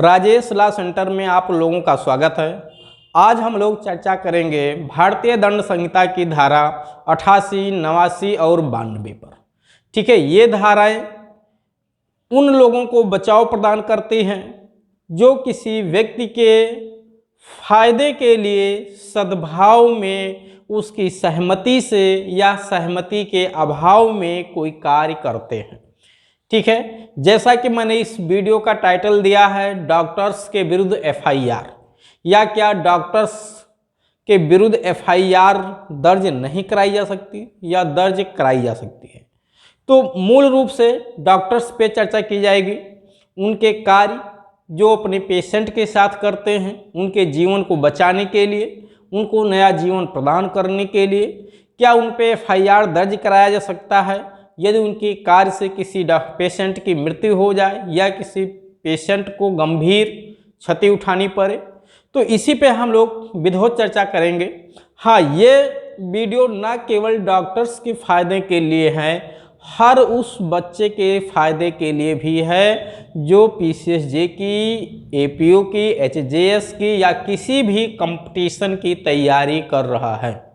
Rajesh law centre में आप लोगों का स्वागत है। आज हम लोग चर्चा करेंगे भारतीय दंड संहिता की धारा 88, 89 और 92 पर। ठीक है, ये धाराएं उन लोगों को बचाव प्रदान करती हैं जो किसी व्यक्ति के फायदे के लिए सद्भाव में उसकी सहमति से या सहमति के अभाव में कोई कार्य करते हैं। ठीक है, जैसा कि मैंने इस वीडियो का टाइटल दिया है डॉक्टर्स के विरुद्ध एफआईआर, या क्या डॉक्टर्स के विरुद्ध एफआईआर दर्ज नहीं कराई जा सकती या दर्ज कराई जा सकती है। तो मूल रूप से डॉक्टर्स पे चर्चा की जाएगी, उनके कार्य जो अपने पेशेंट के साथ करते हैं, उनके जीवन को बचाने के लिए, उनको नया जीवन प्रदान करने के लिए क्या उन पे एफआईआर दर्ज कराया जा सकता है यदि उनकी कार्य से किसी पेशेंट की मृत्यु हो जाए या किसी पेशेंट को गंभीर क्षति उठानी पड़े। तो इसी पे हम लोग विधिवत चर्चा करेंगे। हाँ, ये वीडियो ना केवल डॉक्टर्स के फायदे के लिए है, हर उस बच्चे के फायदे के लिए भी है जो पीसीएसजे की, एपीओ की, एचजेएस की या किसी भी कंपटीशन की तैयारी कर रहा है।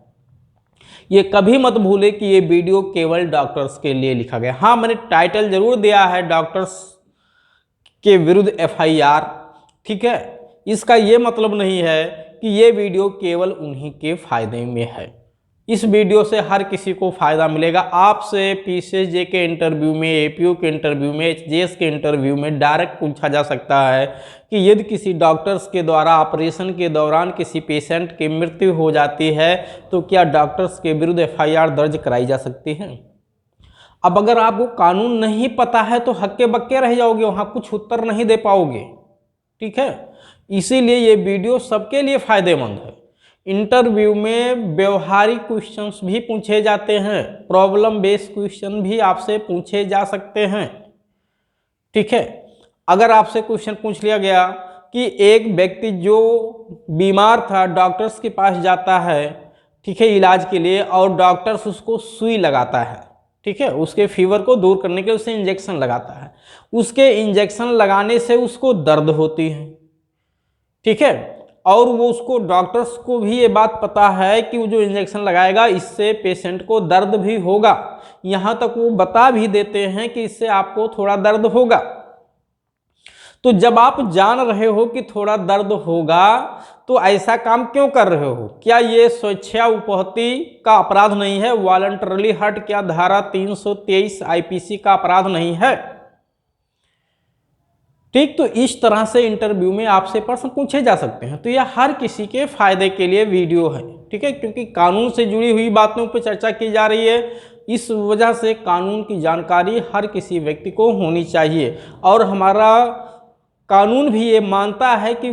ये कभी मत भूले कि ये वीडियो केवल डॉक्टर्स के लिए लिखा गया। हाँ, मैंने टाइटल जरूर दिया है डॉक्टर्स के विरुद्ध एफआईआर। ठीक है, इसका ये मतलब नहीं है कि ये वीडियो केवल उन्हीं के फायदे में है। इस वीडियो से हर किसी को फायदा मिलेगा। आपसे पीसीएसजे के इंटरव्यू में, एपीओ के इंटरव्यू में, एचजेएस के इंटरव्यू में डायरेक्ट पूछा जा सकता है कि यदि किसी डॉक्टर्स के द्वारा ऑपरेशन के दौरान किसी पेशेंट की मृत्यु हो जाती है तो क्या डॉक्टर्स के विरुद्ध एफआईआर दर्ज कराई जा सकती है। अब अगर आपको कानून नहीं पता है तो हक्के बक्के रह जाओगे, वहाँ कुछ उत्तर नहीं दे पाओगे। ठीक है, इसीलिए ये वीडियो सबके लिए फायदेमंद है। इंटरव्यू में व्यवहारिक क्वेश्चंस भी पूछे जाते हैं, प्रॉब्लम बेस्ड क्वेश्चन भी आपसे पूछे जा सकते हैं। ठीक है, अगर आपसे क्वेश्चन पूछ लिया गया कि एक व्यक्ति जो बीमार था डॉक्टर्स के पास जाता है, ठीक है, इलाज के लिए, और डॉक्टर्स उसको सुई लगाता है, ठीक है, उसके फीवर को दूर करने के लिए उसे इंजेक्शन लगाता है, उसके इंजेक्शन लगाने से उसको दर्द होती है। ठीक है, और वो उसको डॉक्टर्स को भी ये बात पता है कि वो जो इंजेक्शन लगाएगा इससे पेशेंट को दर्द भी होगा, यहाँ तक वो बता भी देते हैं कि इससे आपको थोड़ा दर्द होगा। तो जब आप जान रहे हो कि थोड़ा दर्द होगा तो ऐसा काम क्यों कर रहे हो? क्या ये स्वेच्छा उपहति का अपराध नहीं है? वॉलंटरली हर्ट क्या धारा 323 आईपीसी का अपराध नहीं है? ठीक, तो इस तरह से इंटरव्यू में आपसे प्रश्न पूछे जा सकते हैं। तो यह हर किसी के फायदे के लिए वीडियो है। ठीक है, क्योंकि कानून से जुड़ी हुई बातों पर चर्चा की जा रही है, इस वजह से कानून की जानकारी हर किसी व्यक्ति को होनी चाहिए। और हमारा कानून भी ये मानता है कि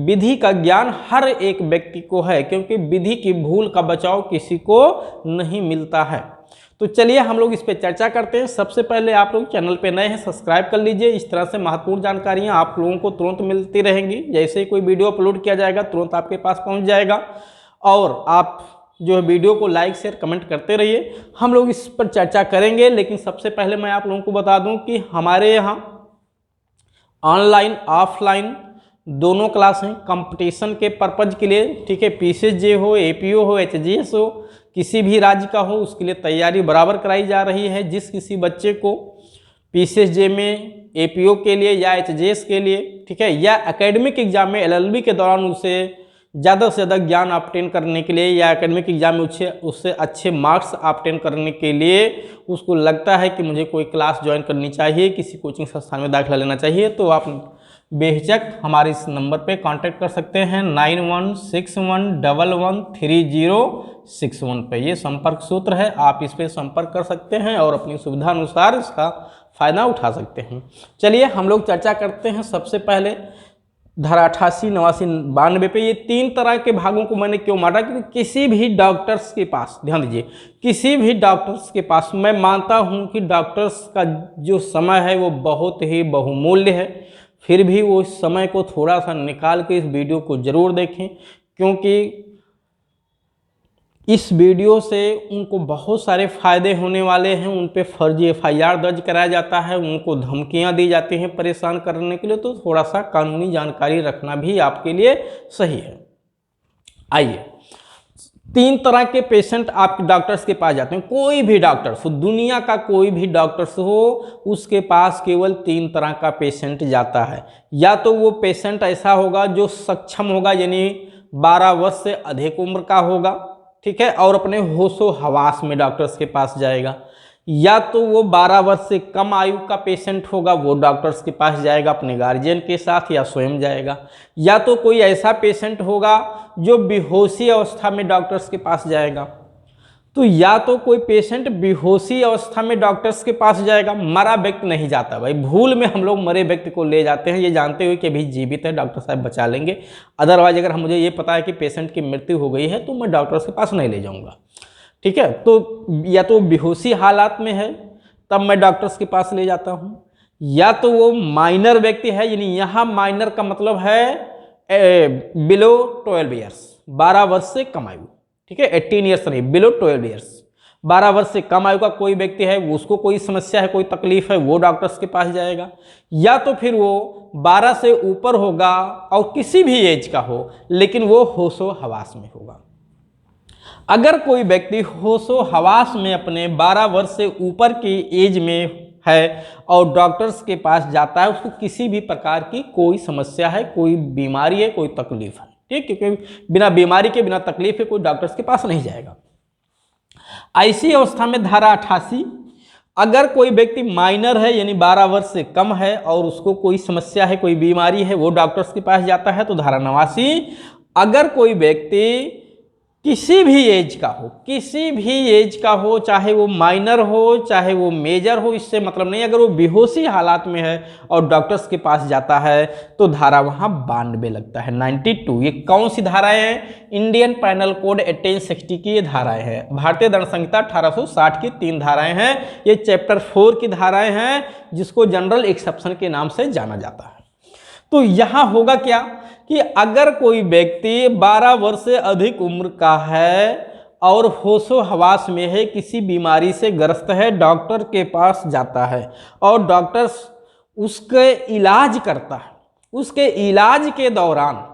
विधि का ज्ञान हर एक व्यक्ति को है, क्योंकि विधि की भूल का बचाव किसी को नहीं मिलता है। तो चलिए हम लोग इस पे चर्चा करते हैं। सबसे पहले आप लोग चैनल पे नए हैं, सब्सक्राइब कर लीजिए। इस तरह से महत्वपूर्ण जानकारियां आप लोगों को तुरंत मिलती रहेंगी। जैसे ही कोई वीडियो अपलोड किया जाएगा तुरंत आपके पास पहुंच जाएगा। और आप जो है वीडियो को लाइक, शेयर, कमेंट करते रहिए। हम लोग इस पर चर्चा करेंगे, लेकिन सबसे पहले मैं आप लोगों को बता दूँ कि हमारे यहाँ ऑनलाइन ऑफलाइन दोनों क्लास हैं कंपटीशन के पर्पज के लिए। ठीक है, पीसीएसजे हो, एपीओ हो, एचजीएस हो, किसी भी राज्य का हो, उसके लिए तैयारी बराबर कराई जा रही है। जिस किसी बच्चे को पीसीएसजे में, एपीओ के लिए या एचजेएस के लिए, ठीक है, या एकेडमिक एग्जाम में एलएलबी के दौरान उसे ज़्यादा से ज़्यादा ज्ञान ऑब्टेन करने के लिए या एकेडमिक एग्जाम में उससे अच्छे मार्क्स ऑब्टेन करने के लिए उसको लगता है कि मुझे कोई क्लास ज्वाइन करनी चाहिए, किसी कोचिंग संस्थान में दाखिला लेना चाहिए, तो आप बेहिचक हमारे इस नंबर पे कांटेक्ट कर सकते हैं 9161113061 पे। ये संपर्क सूत्र है, आप इस पे संपर्क कर सकते हैं और अपनी सुविधा अनुसार इसका फ़ायदा उठा सकते हैं। चलिए हम लोग चर्चा करते हैं। सबसे पहले धारा 88, 89, 92 पे ये तीन तरह के भागों को मैंने क्यों माना, क्योंकि किसी भी डॉक्टर्स के पास, ध्यान दीजिए, किसी भी डॉक्टर्स के पास, मैं मानता हूँ कि डॉक्टर्स का जो समय है वो बहुत ही बहुमूल्य है, फिर भी वो इस समय को थोड़ा सा निकाल के इस वीडियो को ज़रूर देखें, क्योंकि इस वीडियो से उनको बहुत सारे फ़ायदे होने वाले हैं। उन पे फर्जी FIR दर्ज कराया जाता है, उनको धमकियां दी जाती हैं परेशान करने के लिए, तो थोड़ा सा कानूनी जानकारी रखना भी आपके लिए सही है। आइए, 3 तरह के पेशेंट आप डॉक्टर्स के पास जाते हैं। कोई भी डॉक्टर्स हो, दुनिया का कोई भी डॉक्टर्स हो, उसके पास केवल 3 तरह का पेशेंट जाता है। या तो वो पेशेंट ऐसा होगा जो सक्षम होगा, यानी 12 वर्ष से अधिक उम्र का होगा, ठीक है, और अपने होशो हवास में डॉक्टर्स के पास जाएगा। या तो वो 12 वर्ष से कम आयु का पेशेंट होगा, वो डॉक्टर्स के पास जाएगा अपने गार्जियन के साथ या स्वयं जाएगा। या तो कोई ऐसा पेशेंट होगा जो बेहोशी अवस्था में डॉक्टर्स के पास जाएगा। तो या तो कोई पेशेंट बेहोशी अवस्था में डॉक्टर्स के पास जाएगा, मरा व्यक्ति नहीं जाता भाई, भूल में हम लोग मरे व्यक्ति को ले जाते हैं ये जानते हुए कि अभी जीवित है, डॉक्टर साहब बचा लेंगे। अदरवाइज अगर मुझे ये पता है कि पेशेंट की मृत्यु हो गई है तो मैं डॉक्टर्स के पास नहीं ले जाऊँगा, ठीक है। तो या तो बेहोशी हालात में है तब मैं डॉक्टर्स के पास ले जाता हूँ, या तो वो माइनर व्यक्ति है, यानी यहाँ माइनर का मतलब है बिलो 12 ईयर्स, 12 वर्ष से कम आयु, ठीक है, 18 ईयर्स नहीं, बिलो 12 ईयर्स, 12 वर्ष से कम आयु का कोई व्यक्ति है, उसको कोई समस्या है, कोई तकलीफ है, वो डॉक्टर्स के पास जाएगा। या तो फिर वो 12 से ऊपर होगा और किसी भी एज का हो, लेकिन वो होशो हवास में होगा। अगर कोई व्यक्ति होशो हवास में अपने 12 वर्ष से ऊपर की एज में है और डॉक्टर्स के पास जाता है, उसको किसी भी प्रकार की कोई समस्या है, कोई बीमारी है, कोई तकलीफ है, ठीक, क्योंकि बिना बीमारी के, बिना तकलीफ के कोई डॉक्टर्स के पास नहीं जाएगा। ऐसी अवस्था में धारा 88, अगर कोई व्यक्ति माइनर है यानी 12 वर्ष से कम है और उसको कोई समस्या है, कोई बीमारी है, वो डॉक्टर्स के पास जाता है, तो धारा 89, अगर कोई व्यक्ति किसी भी एज का हो, किसी भी एज का हो, चाहे वो माइनर हो चाहे वो मेजर हो, इससे मतलब नहीं, अगर वो बेहोशी हालात में है और डॉक्टर्स के पास जाता है तो धारा वहाँ 92 लगता है, 92। ये कौन सी धाराएं हैं? इंडियन पैनल कोड 1860 की ये धाराएं हैं। भारतीय दंड संहिता 1860 की 3 धाराएं हैं। ये चैप्टर 4 की धाराएं हैं जिसको जनरल एक्सेप्शन के नाम से जाना जाता है। तो यहाँ होगा क्या कि अगर कोई व्यक्ति 12 वर्ष से अधिक उम्र का है और होशो हवास में है, किसी बीमारी से ग्रस्त है, डॉक्टर के पास जाता है और डॉक्टर उसके इलाज करता है, उसके इलाज के दौरान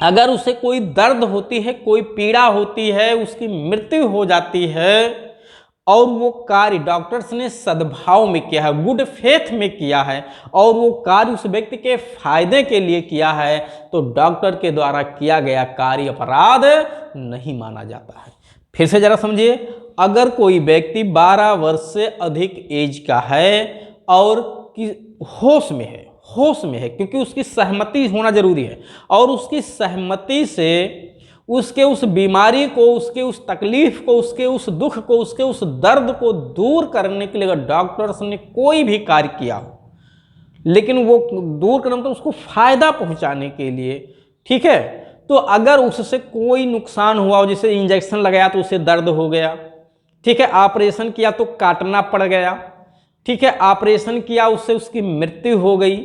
अगर उसे कोई दर्द होती है, कोई पीड़ा होती है, उसकी मृत्यु हो जाती है और वो कार्य डॉक्टर्स ने सद्भाव में किया है, गुड फेथ में किया है और वो कार्य उस व्यक्ति के फायदे के लिए किया है, तो डॉक्टर के द्वारा किया गया कार्य अपराध नहीं माना जाता है। फिर से जरा समझिए, अगर कोई व्यक्ति 12 वर्ष से अधिक एज का है और होश में है, होश में है, क्योंकि उसकी सहमति होना जरूरी है और उसकी सहमति से उसके उस बीमारी को, उसके उस तकलीफ को, उसके उस दुख को, उसके उस दर्द को दूर करने के लिए अगर डॉक्टर्स ने कोई भी कार्य किया हो, लेकिन वो दूर करने मतलब उसको फायदा पहुंचाने के लिए, ठीक है, तो अगर उससे कोई नुकसान हुआ हो, जैसे इंजेक्शन लगाया तो उसे दर्द हो गया, ठीक है, ऑपरेशन किया तो काटना पड़ गया, ठीक है, ऑपरेशन किया उससे उसकी मृत्यु हो गई,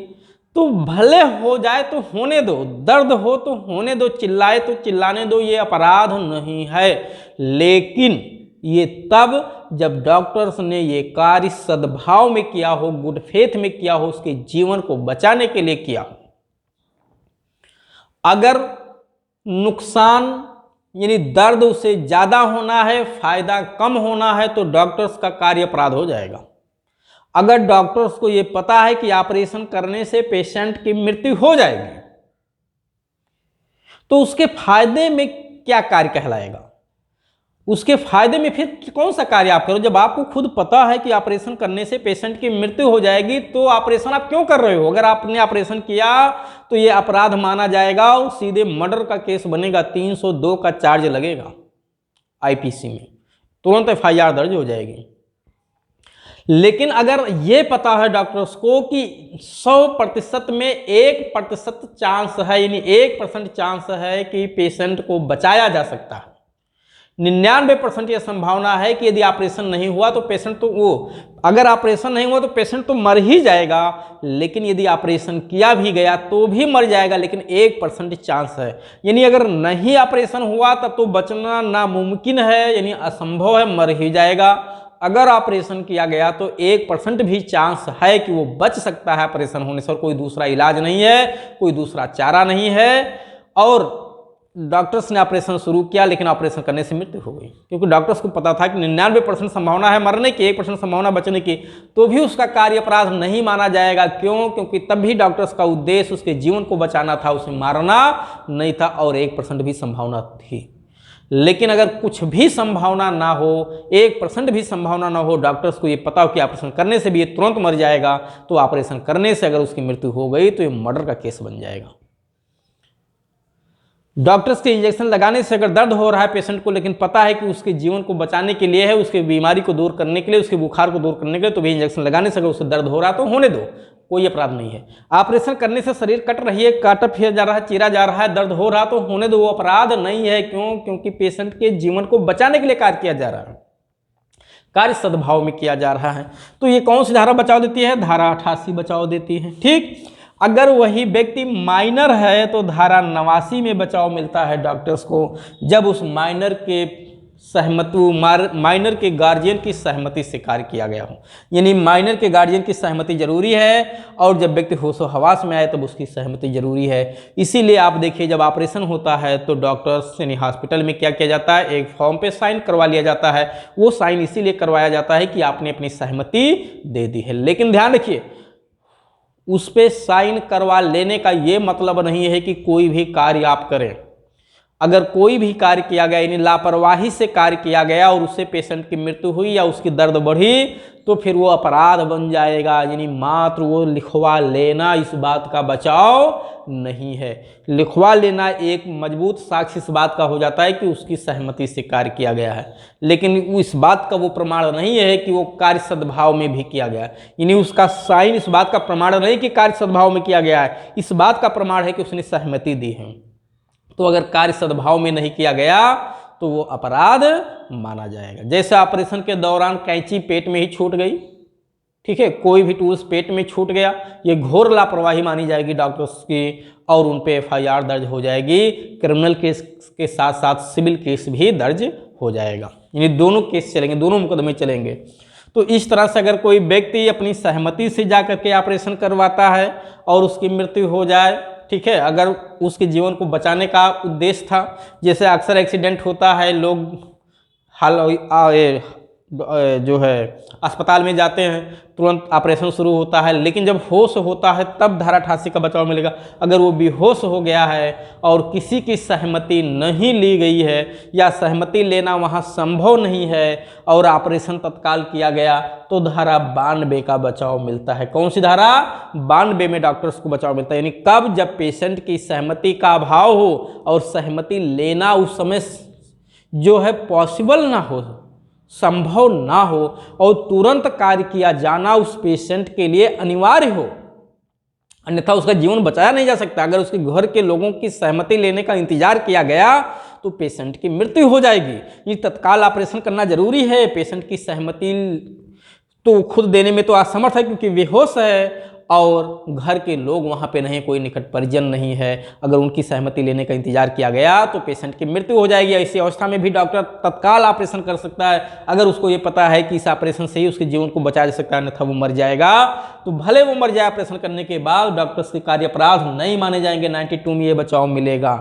तो भले हो जाए तो होने दो, दर्द हो तो होने दो, चिल्लाए तो चिल्लाने दो, ये अपराध नहीं है। लेकिन ये तब जब डॉक्टर्स ने ये कार्य सद्भाव में किया हो, गुड फेथ में किया हो, उसके जीवन को बचाने के लिए किया हो। अगर नुकसान यानी दर्द उसे ज्यादा होना है, फायदा कम होना है, तो डॉक्टर्स का कार्य अपराध हो जाएगा। अगर डॉक्टर्स को यह पता है कि ऑपरेशन करने से पेशेंट की मृत्यु हो जाएगी, तो उसके फायदे में क्या कार्य कहलाएगा? उसके फायदे में फिर कौन सा कार्य आप करो? जब आपको खुद पता है कि ऑपरेशन करने से पेशेंट की मृत्यु हो जाएगी, तो ऑपरेशन आप क्यों कर रहे हो? अगर आपने ऑपरेशन किया तो यह अपराध माना जाएगा और सीधे मर्डर का केस बनेगा, 302 का चार्ज लगेगा आईपीसी में, तुरंत एफआईआर दर्ज हो जाएगी। लेकिन अगर ये पता है डॉक्टर्स को कि 100% में 1% चांस है, यानी 1% चांस है कि पेशेंट को बचाया जा सकता है, 99% यह संभावना है कि यदि ऑपरेशन नहीं हुआ तो पेशेंट तो वो अगर ऑपरेशन नहीं हुआ तो पेशेंट तो मर ही जाएगा, लेकिन यदि ऑपरेशन किया भी गया तो भी मर जाएगा, लेकिन 1% चांस है। यानी अगर नहीं ऑपरेशन हुआ तब तो बचना नामुमकिन है, यानी असंभव है, मर ही जाएगा। अगर ऑपरेशन किया गया तो 1% भी चांस है कि वो बच सकता है ऑपरेशन होने से, और कोई दूसरा इलाज नहीं है, कोई दूसरा चारा नहीं है। और डॉक्टर्स ने ऑपरेशन शुरू किया, लेकिन ऑपरेशन करने से मृत्यु हो गई, क्योंकि डॉक्टर्स को पता था कि 99% संभावना है मरने की, 1% संभावना बचने की, तो भी उसका कार्य अपराध नहीं माना जाएगा। क्यों? क्योंकि तब भी डॉक्टर्स का उद्देश्य उसके जीवन को बचाना था, उसे मारना नहीं था, और 1% भी संभावना थी। लेकिन अगर कुछ भी संभावना ना हो, 1% भी संभावना ना हो, डॉक्टर्स को ये पता हो कि ऑपरेशन करने से भी ये तुरंत मर जाएगा, तो ऑपरेशन करने से अगर उसकी मृत्यु हो गई तो ये मर्डर का केस बन जाएगा। डॉक्टर्स के इंजेक्शन लगाने से अगर दर्द हो रहा है पेशेंट को, लेकिन पता है कि उसके जीवन को बचाने के लिए है, उसके बीमारी को दूर करने के लिए, उसके बुखार को दूर करने के लिए, तो भी इंजेक्शन लगाने से अगर उसे दर्द हो रहा है तो होने दो, कोई अपराध नहीं है। ऑपरेशन करने से शरीर कट रही है, काटा फिर जा रहा है, चीरा जा रहा है, दर्द हो रहा तो होने दो, वो अपराध नहीं है। क्यों? क्योंकि पेशेंट के जीवन को बचाने के लिए कार्य किया जा रहा है, कार्य सद्भाव में किया जा रहा है। तो ये कौन सी धारा बचाव देती है? धारा 88 बचाव देती है। ठीक, अगर वही व्यक्ति माइनर है तो धारा 89 में बचाव मिलता है डॉक्टर्स को, जब उस माइनर के माइनर के गार्जियन की सहमति से कार्य किया गया हो। यानी माइनर के गार्जियन की सहमति जरूरी है, और जब व्यक्ति होशो हवास में आए तब उसकी सहमति जरूरी है। इसीलिए आप देखिए, जब ऑपरेशन होता है तो डॉक्टर्स यानी हॉस्पिटल में क्या किया जाता है, एक फॉर्म पे साइन करवा लिया जाता है। वो साइन इसीलिए करवाया जाता है कि आपने अपनी सहमति दे दी है। लेकिन ध्यान रखिए, उस पे साइन करवा लेने का ये मतलब नहीं है कि कोई भी कार्य आप करें। अगर कोई भी कार्य किया गया, यानी लापरवाही से कार्य किया गया और उससे पेशेंट की मृत्यु हुई या उसकी दर्द बढ़ी, तो फिर वो अपराध बन जाएगा। यानी मात्र वो लिखवा लेना इस बात का बचाव नहीं है। लिखवा लेना एक मजबूत साक्ष्य इस बात का हो जाता है कि उसकी सहमति से कार्य किया गया है, लेकिन इस बात का वो प्रमाण नहीं है कि वो कार्य सद्भाव में भी किया गया है। यानी उसका साइन इस बात का प्रमाण नहीं कि कार्य सद्भाव में किया गया है, इस बात का प्रमाण है कि उसने सहमति दी है। तो अगर कार्य सद्भाव में नहीं किया गया तो वो अपराध माना जाएगा। जैसे ऑपरेशन के दौरान कैंची पेट में ही छूट गई, ठीक है, कोई भी टूल्स पेट में छूट गया, ये घोर लापरवाही मानी जाएगी डॉक्टर्स की, और उन पे FIR दर्ज हो जाएगी। क्रिमिनल केस के साथ साथ सिविल केस भी दर्ज हो जाएगा, यानी दोनों केस चलेंगे, दोनों मुकदमे चलेंगे। तो इस तरह से अगर कोई व्यक्ति अपनी सहमति से जा करके ऑपरेशन करवाता है और उसकी मृत्यु हो जाए, ठीक है, अगर उसके जीवन को बचाने का उद्देश्य था, जैसे अक्सर एक्सीडेंट होता है, लोग जो है अस्पताल में जाते हैं, तुरंत ऑपरेशन शुरू होता है, लेकिन जब होश होता है तब धारा 88 का बचाव मिलेगा। अगर वो बेहोश हो गया है और किसी की सहमति नहीं ली गई है या सहमति लेना वहाँ संभव नहीं है और ऑपरेशन तत्काल किया गया, तो धारा 92 का बचाव मिलता है। कौन सी धारा? 92 में डॉक्टर्स को बचाव मिलता है। यानी कब? जब पेशेंट की सहमति का अभाव हो और सहमति लेना उस समय जो है पॉसिबल ना हो, संभव ना हो, और तुरंत कार्य किया जाना उस पेशेंट के लिए अनिवार्य हो, अन्यथा उसका जीवन बचाया नहीं जा सकता। अगर उसके घर के लोगों की सहमति लेने का इंतजार किया गया तो पेशेंट की मृत्यु हो जाएगी। ये तत्काल ऑपरेशन करना जरूरी है। पेशेंट की सहमति तो खुद देने में तो असमर्थ है क्योंकि बेहोश है और घर के लोग वहाँ पे नहीं, कोई निकट परिजन नहीं है। अगर उनकी सहमति लेने का इंतजार किया गया तो पेशेंट की मृत्यु हो जाएगी। ऐसी अवस्था में भी डॉक्टर तत्काल ऑपरेशन कर सकता है, अगर उसको ये पता है कि इस ऑपरेशन से ही उसके जीवन को बचाया जा सकता है, अन्यथा वो मर जाएगा। तो भले वो मर जाए, ऑपरेशन करने के बाद डॉक्टर्स के कार्य अपराध नहीं माने जाएंगे। 92 में ये बचाव मिलेगा।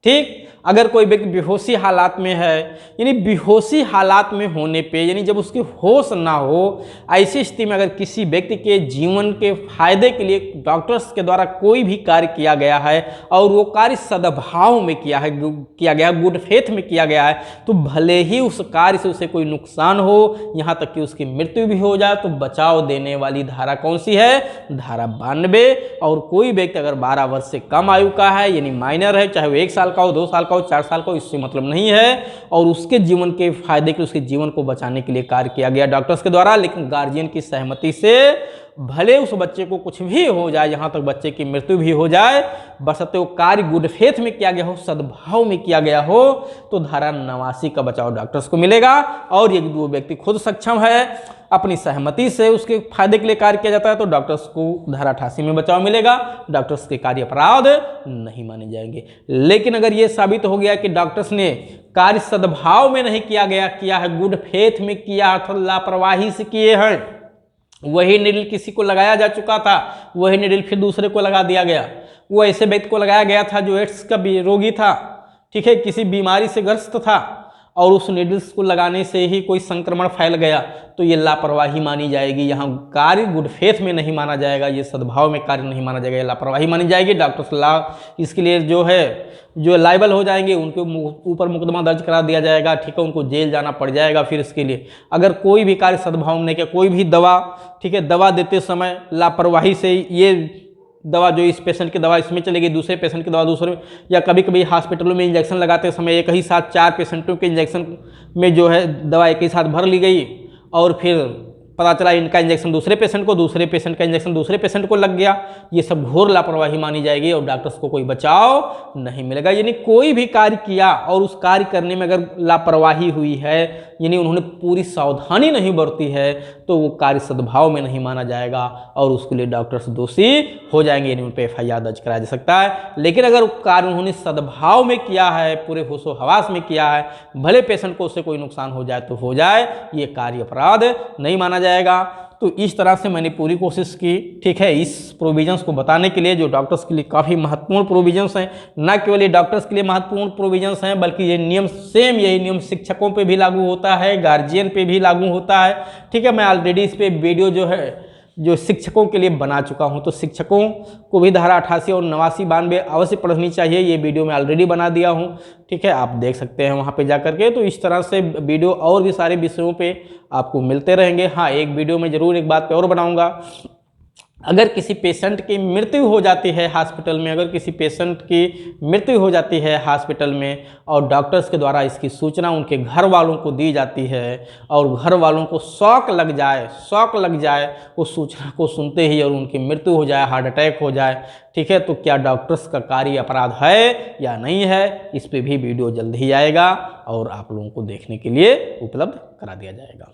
ठीक, अगर कोई व्यक्ति बेहोशी हालात में है, यानी बेहोशी हालात में होने पे, यानी जब उसकी होश ना हो, ऐसी स्थिति में अगर किसी व्यक्ति के जीवन के फायदे के लिए डॉक्टर्स के द्वारा कोई भी कार्य किया गया है और वो कार्य सद्भाव में किया गया, गुड फेथ में किया गया है, तो भले ही उस कार्य से उसे कोई नुकसान हो, यहाँ तक कि उसकी मृत्यु भी हो जाए, तो बचाव देने वाली धारा कौन सी है? धारा 92। और कोई व्यक्ति अगर 12 वर्ष से कम आयु का है, यानी माइनर है, चाहे वो 1 साल का हो, 2 साल का हो, 4 साल का हो, इससे मतलब नहीं है, और उसके जीवन के फायदे के, उसके जीवन को बचाने के लिए कार्य किया गया डॉक्टर्स के द्वारा, लेकिन गार्जियन की सहमति से, भले उस बच्चे को कुछ भी हो जाए, यहाँ तक बच्चे की मृत्यु भी हो जाए, बशर्ते वो कार्य गुड फेथ में किया गया हो, सद्भाव में किया गया हो, तो धारा 89 का बचाव डॉक्टर्स को मिलेगा। और यदि वो व्यक्ति खुद सक्षम है, अपनी सहमति से उसके फायदे के लिए कार्य किया जाता है, तो डॉक्टर्स को धारा 88 में बचाव मिलेगा, डॉक्टर्स के कार्य अपराध नहीं माने जाएंगे। लेकिन अगर ये साबित हो गया कि डॉक्टर्स ने कार्य सद्भाव में नहीं किया है, गुड फेथ में किया अर्थात लापरवाही से किए हैं, वही निडिल किसी को लगाया जा चुका था, वही निडिल फिर दूसरे को लगा दिया गया, वो ऐसे व्यक्ति को लगाया गया था जो एड्स का रोगी था, ठीक है, किसी बीमारी से ग्रस्त था, और उस निडल्स को लगाने से ही कोई संक्रमण फैल गया, तो ये लापरवाही मानी जाएगी। यहाँ कार्य गुड फेथ में नहीं माना जाएगा, ये सद्भाव में कार्य नहीं माना जाएगा, ये लापरवाही मानी जाएगी। डॉक्टर्स इसके लिए जो लायबल हो जाएंगे, उनके ऊपर मुकदमा दर्ज करा दिया जाएगा, ठीक है, उनको जेल जाना पड़ जाएगा। फिर इसके लिए अगर कोई भी कार्य सद्भाव में नहीं किया, कोई भी दवा, ठीक है, दवा देते समय लापरवाही से, ये दवा जो इस पेशेंट की दवा इसमें चलेगी, दूसरे पेशेंट की दवा दूसरे, या कभी कभी हॉस्पिटलों में इंजेक्शन लगाते समय एक ही साथ 4 पेशेंटों के इंजेक्शन में जो है दवा एक ही साथ भर ली गई, और फिर पता चला इनका इंजेक्शन दूसरे पेशेंट को, दूसरे पेशेंट का इंजेक्शन दूसरे पेशेंट को लग गया, ये सब घोर लापरवाही मानी जाएगी और डॉक्टर्स को कोई बचाव नहीं मिलेगा। यानी कोई भी कार्य किया और उस कार्य करने में अगर लापरवाही हुई है, यानी उन्होंने पूरी सावधानी नहीं बरती है, तो वो कार्य सद्भाव में नहीं माना जाएगा और उसके लिए डॉक्टर्स दोषी हो जाएंगे, यानी उन पर FIR दर्ज कराया जा सकता है। लेकिन अगर कार्य उन्होंने सद्भाव में किया है, पूरे होशो हवास में किया है, भले पेशेंट को उससे कोई नुकसान हो जाए तो हो जाए, ये कार्य अपराध नहीं माना जाएगा। तो इस तरह से मैंने पूरी कोशिश की, ठीक है, इस प्रोविजंस को बताने के लिए जो डॉक्टर्स के लिए काफ़ी महत्वपूर्ण प्रोविजंस हैं। न केवल ये डॉक्टर्स के लिए महत्वपूर्ण प्रोविजंस हैं, बल्कि ये नियम सेम यही नियम शिक्षकों पे भी लागू होता है, गार्जियन पे भी लागू होता है, ठीक है। मैं ऑलरेडी इस पे वीडियो जो शिक्षकों के लिए बना चुका हूं, तो शिक्षकों को भी धारा 88 और 89 92 अवश्य पढ़नी चाहिए। ये वीडियो मैं ऑलरेडी बना दिया हूं, ठीक है, आप देख सकते हैं वहां पे जा करके। तो इस तरह से वीडियो और भी सारे विषयों पे आपको मिलते रहेंगे। हाँ, एक वीडियो में ज़रूर एक बात पे और बनाऊंगा, अगर किसी पेशेंट की मृत्यु हो जाती है हॉस्पिटल में, अगर किसी पेशेंट की मृत्यु हो जाती है हॉस्पिटल में और डॉक्टर्स के द्वारा इसकी सूचना उनके घर वालों को दी जाती है और घर वालों को शॉक लग जाए उस सूचना को सुनते ही और उनकी मृत्यु हो जाए, हार्ट अटैक हो जाए, ठीक है, तो क्या डॉक्टर्स का कार्य अपराध है या नहीं है, इस पर भी वीडियो जल्द ही आएगा और आप लोगों को देखने के लिए उपलब्ध करा दिया जाएगा।